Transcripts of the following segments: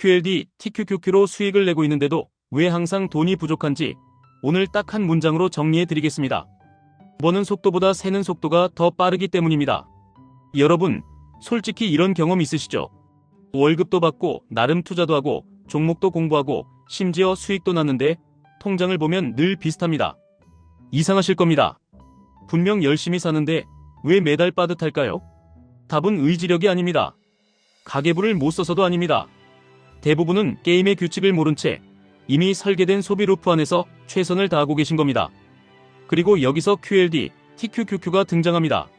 QLD, TQQQ로 수익을 내고 있는데도 왜 항상 돈이 부족한지 오늘 딱 한 문장으로 정리해 드리겠습니다. 버는 속도보다 새는 속도가 더 빠르기 때문입니다. 여러분, 솔직히 이런 경험 있으시죠? 월급도 받고 나름 투자도 하고 종목도 공부하고 심지어 수익도 났는데 통장을 보면 늘 비슷합니다. 이상하실 겁니다. 분명 열심히 사는데 왜 매달 빠듯할까요? 답은 의지력이 아닙니다. 가계부를 못 써서도 아닙니다. 대부분은 게임의 규칙을 모른 채 이미 설계된 소비 루프 안에서 최선을 다하고 계신 겁니다. 그리고 여기서 QLD, TQQQ가 등장합니다.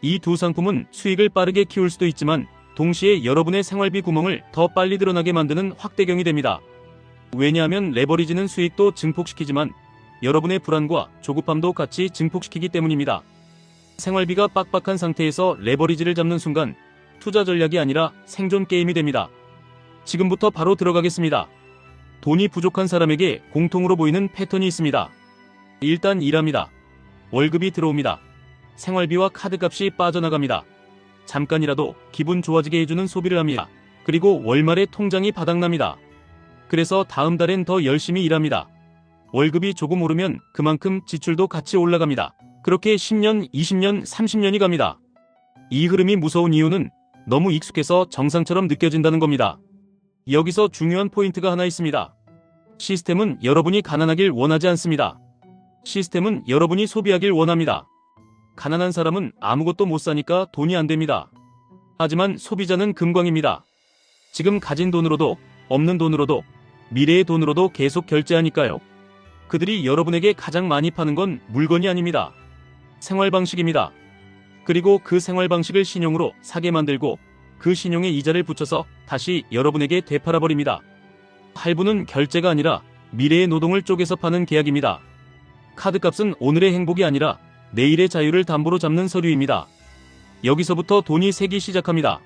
이 두 상품은 수익을 빠르게 키울 수도 있지만 동시에 여러분의 생활비 구멍을 더 빨리 드러나게 만드는 확대경이 됩니다. 왜냐하면 레버리지는 수익도 증폭시키지만 여러분의 불안과 조급함도 같이 증폭시키기 때문입니다. 생활비가 빡빡한 상태에서 레버리지를 잡는 순간 투자 전략이 아니라 생존 게임이 됩니다. 지금부터 바로 들어가겠습니다. 돈이 부족한 사람에게 공통으로 보이는 패턴이 있습니다. 일단 일합니다. 월급이 들어옵니다. 생활비와 카드값이 빠져나갑니다. 잠깐이라도 기분 좋아지게 해주는 소비를 합니다. 그리고 월말에 통장이 바닥납니다. 그래서 다음 달엔 더 열심히 일합니다. 월급이 조금 오르면 그만큼 지출도 같이 올라갑니다. 그렇게 10년, 20년, 30년이 갑니다. 이 흐름이 무서운 이유는 너무 익숙해서 정상처럼 느껴진다는 겁니다. 여기서 중요한 포인트가 하나 있습니다. 시스템은 여러분이 가난하길 원하지 않습니다. 시스템은 여러분이 소비하길 원합니다. 가난한 사람은 아무것도 못 사니까 돈이 안 됩니다. 하지만 소비자는 금광입니다. 지금 가진 돈으로도 없는 돈으로도 미래의 돈으로도 계속 결제하니까요. 그들이 여러분에게 가장 많이 파는 건 물건이 아닙니다. 생활 방식입니다. 그리고 그 생활 방식을 신용으로 사게 만들고 그 신용에 이자를 붙여서 다시 여러분에게 되팔아버립니다. 할부는 결제가 아니라 미래의 노동을 쪼개서 파는 계약입니다. 카드값은 오늘의 행복이 아니라 내일의 자유를 담보로 잡는 서류입니다. 여기서부터 돈이 새기 시작합니다.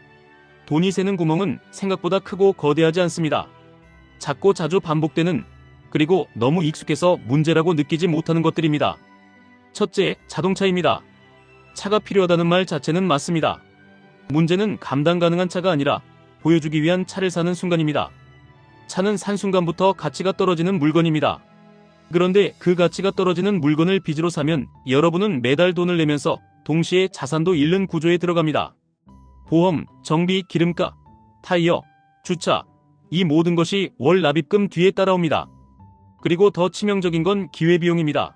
돈이 새는 구멍은 생각보다 크고 거대하지 않습니다. 작고 자주 반복되는, 그리고 너무 익숙해서 문제라고 느끼지 못하는 것들입니다. 첫째, 자동차입니다. 차가 필요하다는 말 자체는 맞습니다. 문제는 감당 가능한 차가 아니라 보여주기 위한 차를 사는 순간입니다. 차는 산 순간부터 가치가 떨어지는 물건입니다. 그런데 그 가치가 떨어지는 물건을 빚으로 사면 여러분은 매달 돈을 내면서 동시에 자산도 잃는 구조에 들어갑니다. 보험, 정비, 기름값, 타이어, 주차, 이 모든 것이 월 납입금 뒤에 따라옵니다. 그리고 더 치명적인 건 기회비용입니다.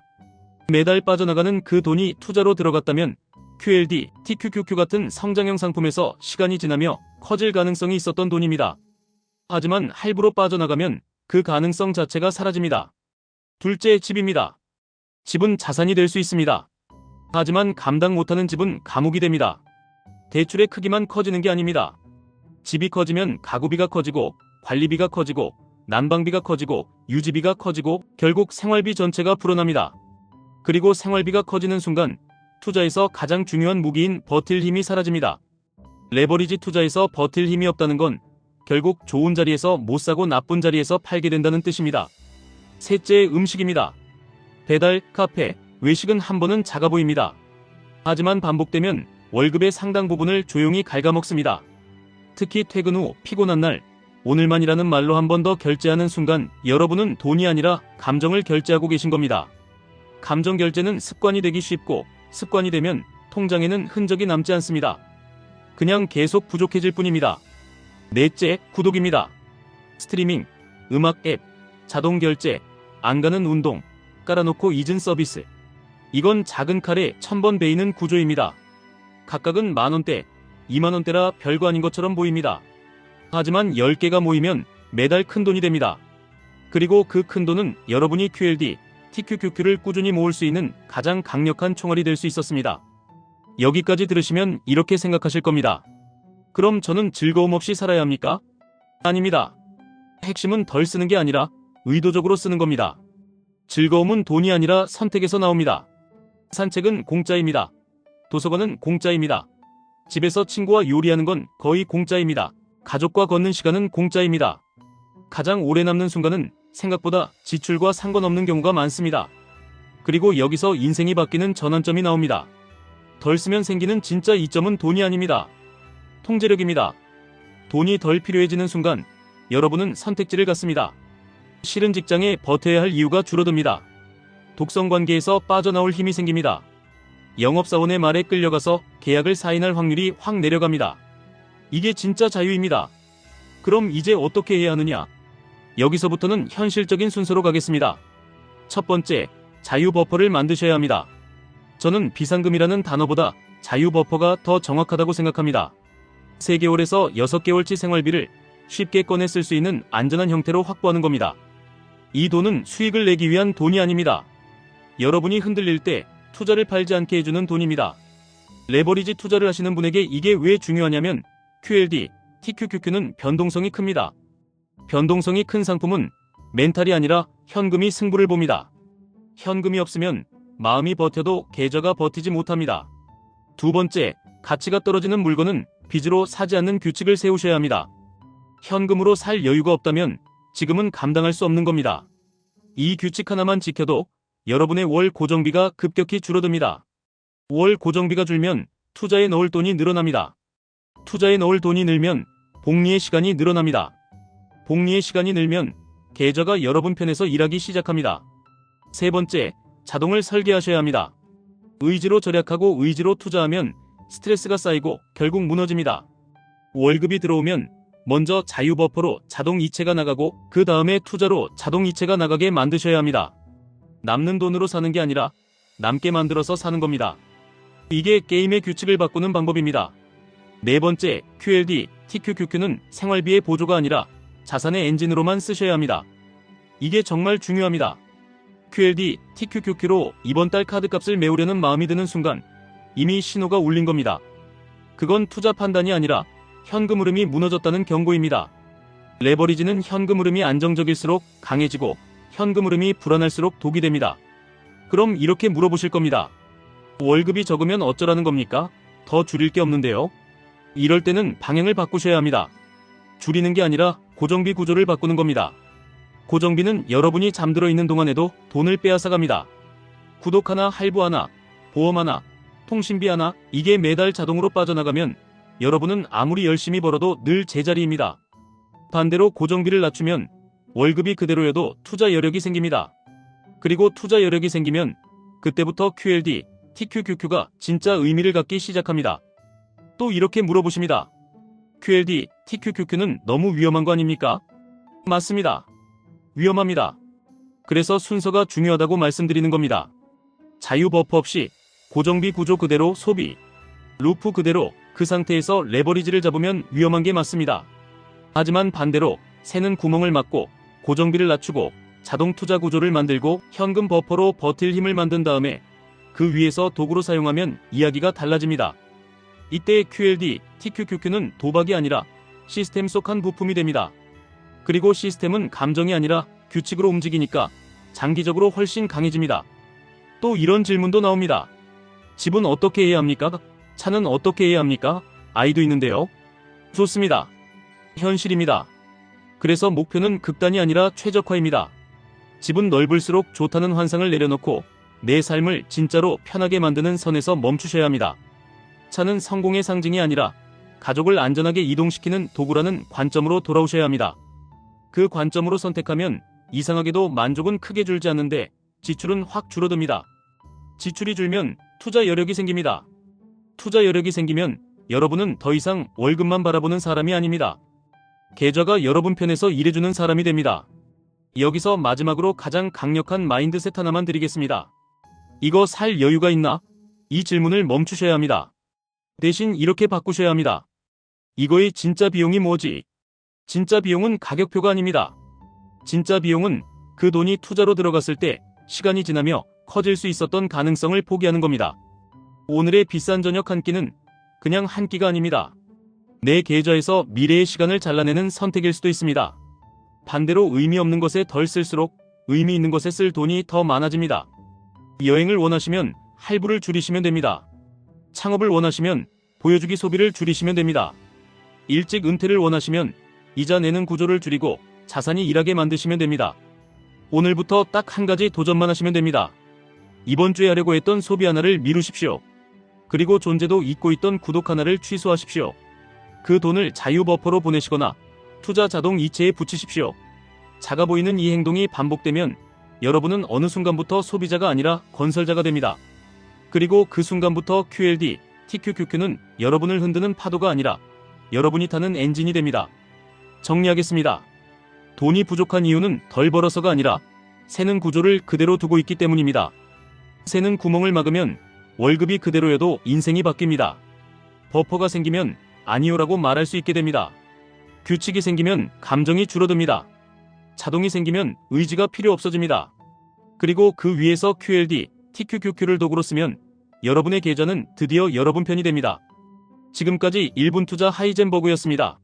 매달 빠져나가는 그 돈이 투자로 들어갔다면 QLD, TQQQ 같은 성장형 상품에서 시간이 지나며 커질 가능성이 있었던 돈입니다. 하지만 할부로 빠져나가면 그 가능성 자체가 사라집니다. 둘째, 집입니다. 집은 자산이 될 수 있습니다. 하지만 감당 못하는 집은 감옥이 됩니다. 대출의 크기만 커지는 게 아닙니다. 집이 커지면 가구비가 커지고 관리비가 커지고 난방비가 커지고 유지비가 커지고 결국 생활비 전체가 불어납니다. 그리고 생활비가 커지는 순간 투자에서 가장 중요한 무기인 버틸 힘이 사라집니다. 레버리지 투자에서 버틸 힘이 없다는 건 결국 좋은 자리에서 못 사고 나쁜 자리에서 팔게 된다는 뜻입니다. 셋째, 음식입니다. 배달, 카페, 외식은 한 번은 작아 보입니다. 하지만 반복되면 월급의 상당 부분을 조용히 갉아먹습니다. 특히 퇴근 후 피곤한 날, 오늘만이라는 말로 한 번 더 결제하는 순간 여러분은 돈이 아니라 감정을 결제하고 계신 겁니다. 감정 결제는 습관이 되기 쉽고 습관이 되면 통장에는 흔적이 남지 않습니다. 그냥 계속 부족해질 뿐입니다. 넷째, 구독입니다. 스트리밍, 음악 앱, 자동 결제, 안 가는 운동, 깔아놓고 잊은 서비스. 이건 작은 칼에 1000번 베이는 구조입니다. 각각은 만원대, 2만원대라 별거 아닌 것처럼 보입니다. 하지만 10개가 모이면 매달 큰돈이 됩니다. 그리고 그 큰돈은 여러분이 QLD, TQQQ를 꾸준히 모을 수 있는 가장 강력한 총알이 될 수 있었습니다. 여기까지 들으시면 이렇게 생각하실 겁니다. 그럼 저는 즐거움 없이 살아야 합니까? 아닙니다. 핵심은 덜 쓰는 게 아니라 의도적으로 쓰는 겁니다. 즐거움은 돈이 아니라 선택에서 나옵니다. 산책은 공짜입니다. 도서관은 공짜입니다. 집에서 친구와 요리하는 건 거의 공짜입니다. 가족과 걷는 시간은 공짜입니다. 가장 오래 남는 순간은 생각보다 지출과 상관없는 경우가 많습니다. 그리고 여기서 인생이 바뀌는 전환점이 나옵니다. 덜 쓰면 생기는 진짜 이점은 돈이 아닙니다. 통제력입니다. 돈이 덜 필요해지는 순간 여러분은 선택지를 갖습니다. 싫은 직장에 버텨야 할 이유가 줄어듭니다. 독성 관계에서 빠져나올 힘이 생깁니다. 영업사원의 말에 끌려가서 계약을 사인할 확률이 확 내려갑니다. 이게 진짜 자유입니다. 그럼 이제 어떻게 해야 하느냐? 여기서부터는 현실적인 순서로 가겠습니다. 첫 번째, 자유 버퍼를 만드셔야 합니다. 저는 비상금이라는 단어보다 자유 버퍼가 더 정확하다고 생각합니다. 3개월에서 6개월치 생활비를 쉽게 꺼내 쓸 수 있는 안전한 형태로 확보하는 겁니다. 이 돈은 수익을 내기 위한 돈이 아닙니다. 여러분이 흔들릴 때 투자를 팔지 않게 해주는 돈입니다. 레버리지 투자를 하시는 분에게 이게 왜 중요하냐면 QLD, TQQQ는 변동성이 큽니다. 변동성이 큰 상품은 멘탈이 아니라 현금이 승부를 봅니다. 현금이 없으면 마음이 버텨도 계좌가 버티지 못합니다. 두 번째, 가치가 떨어지는 물건은 빚으로 사지 않는 규칙을 세우셔야 합니다. 현금으로 살 여유가 없다면 지금은 감당할 수 없는 겁니다. 이 규칙 하나만 지켜도 여러분의 월 고정비가 급격히 줄어듭니다. 월 고정비가 줄면 투자에 넣을 돈이 늘어납니다. 투자에 넣을 돈이 늘면 복리의 시간이 늘어납니다. 복리의 시간이 늘면 계좌가 여러분 편에서 일하기 시작합니다. 세 번째, 자동을 설계하셔야 합니다. 의지로 절약하고 의지로 투자하면 스트레스가 쌓이고 결국 무너집니다. 월급이 들어오면 먼저 자유 버퍼로 자동 이체가 나가고 그 다음에 투자로 자동 이체가 나가게 만드셔야 합니다. 남는 돈으로 사는 게 아니라 남게 만들어서 사는 겁니다. 이게 게임의 규칙을 바꾸는 방법입니다. 네 번째, QLD, TQQQ는 생활비의 보조가 아니라 자산의 엔진으로만 쓰셔야 합니다. 이게 정말 중요합니다. QLD, TQQQ로 이번 달 카드값을 메우려는 마음이 드는 순간 이미 신호가 울린 겁니다. 그건 투자 판단이 아니라 현금 흐름이 무너졌다는 경고입니다. 레버리지는 현금 흐름이 안정적일수록 강해지고 현금 흐름이 불안할수록 독이 됩니다. 그럼 이렇게 물어보실 겁니다. 월급이 적으면 어쩌라는 겁니까? 더 줄일 게 없는데요? 이럴 때는 방향을 바꾸셔야 합니다. 줄이는 게 아니라 고정비 구조를 바꾸는 겁니다. 고정비는 여러분이 잠들어 있는 동안에도 돈을 빼앗아갑니다. 구독 하나, 할부 하나, 보험 하나, 통신비 하나, 이게 매달 자동으로 빠져나가면 여러분은 아무리 열심히 벌어도 늘 제자리입니다. 반대로 고정비를 낮추면 월급이 그대로여도 투자 여력이 생깁니다. 그리고 투자 여력이 생기면 그때부터 QLD, TQQQ가 진짜 의미를 갖기 시작합니다. 또 이렇게 물어보십니다. QLD, TQQQ는 너무 위험한 거 아닙니까? 맞습니다. 위험합니다. 그래서 순서가 중요하다고 말씀드리는 겁니다. 자유 버퍼 없이 고정비 구조 그대로 소비, 루프 그대로 그 상태에서 레버리지를 잡으면 위험한 게 맞습니다. 하지만 반대로 새는 구멍을 막고 고정비를 낮추고 자동 투자 구조를 만들고 현금 버퍼로 버틸 힘을 만든 다음에 그 위에서 도구로 사용하면 이야기가 달라집니다. 이때 QLD, TQQQ는 도박이 아니라 시스템 속 한 부품이 됩니다. 그리고 시스템은 감정이 아니라 규칙으로 움직이니까 장기적으로 훨씬 강해집니다. 또 이런 질문도 나옵니다. 집은 어떻게 해야 합니까? 차는 어떻게 해야 합니까? 아이도 있는데요. 좋습니다. 현실입니다. 그래서 목표는 극단이 아니라 최적화입니다. 집은 넓을수록 좋다는 환상을 내려놓고 내 삶을 진짜로 편하게 만드는 선에서 멈추셔야 합니다. 차는 성공의 상징이 아니라 가족을 안전하게 이동시키는 도구라는 관점으로 돌아오셔야 합니다. 그 관점으로 선택하면 이상하게도 만족은 크게 줄지 않는데 지출은 확 줄어듭니다. 지출이 줄면 투자 여력이 생깁니다. 투자 여력이 생기면 여러분은 더 이상 월급만 바라보는 사람이 아닙니다. 계좌가 여러분 편에서 일해주는 사람이 됩니다. 여기서 마지막으로 가장 강력한 마인드셋 하나만 드리겠습니다. 이거 살 여유가 있나? 이 질문을 멈추셔야 합니다. 대신 이렇게 바꾸셔야 합니다. 이거의 진짜 비용이 뭐지? 진짜 비용은 가격표가 아닙니다. 진짜 비용은 그 돈이 투자로 들어갔을 때 시간이 지나며 커질 수 있었던 가능성을 포기하는 겁니다. 오늘의 비싼 저녁 한 끼는 그냥 한 끼가 아닙니다. 내 계좌에서 미래의 시간을 잘라내는 선택일 수도 있습니다. 반대로 의미 없는 것에 덜 쓸수록 의미 있는 것에 쓸 돈이 더 많아집니다. 여행을 원하시면 할부를 줄이시면 됩니다. 창업을 원하시면 보여주기 소비를 줄이시면 됩니다. 일찍 은퇴를 원하시면 이자 내는 구조를 줄이고 자산이 일하게 만드시면 됩니다. 오늘부터 딱 한 가지 도전만 하시면 됩니다. 이번 주에 하려고 했던 소비 하나를 미루십시오. 그리고 존재도 잊고 있던 구독 하나를 취소하십시오. 그 돈을 자유 버퍼로 보내시거나 투자 자동 이체에 붙이십시오. 작아 보이는 이 행동이 반복되면 여러분은 어느 순간부터 소비자가 아니라 건설자가 됩니다. 그리고 그 순간부터 QLD, TQQQ는 여러분을 흔드는 파도가 아니라 여러분이 타는 엔진이 됩니다. 정리하겠습니다. 돈이 부족한 이유는 덜 벌어서가 아니라 새는 구조를 그대로 두고 있기 때문입니다. 새는 구멍을 막으면 월급이 그대로여도 인생이 바뀝니다. 버퍼가 생기면 아니요라고 말할 수 있게 됩니다. 규칙이 생기면 감정이 줄어듭니다. 자동이 생기면 의지가 필요 없어집니다. 그리고 그 위에서 QLD, TQQQ를 도구로 쓰면 여러분의 계좌는 드디어 여러분 편이 됩니다. 지금까지 1분 투자 하이젠버그였습니다.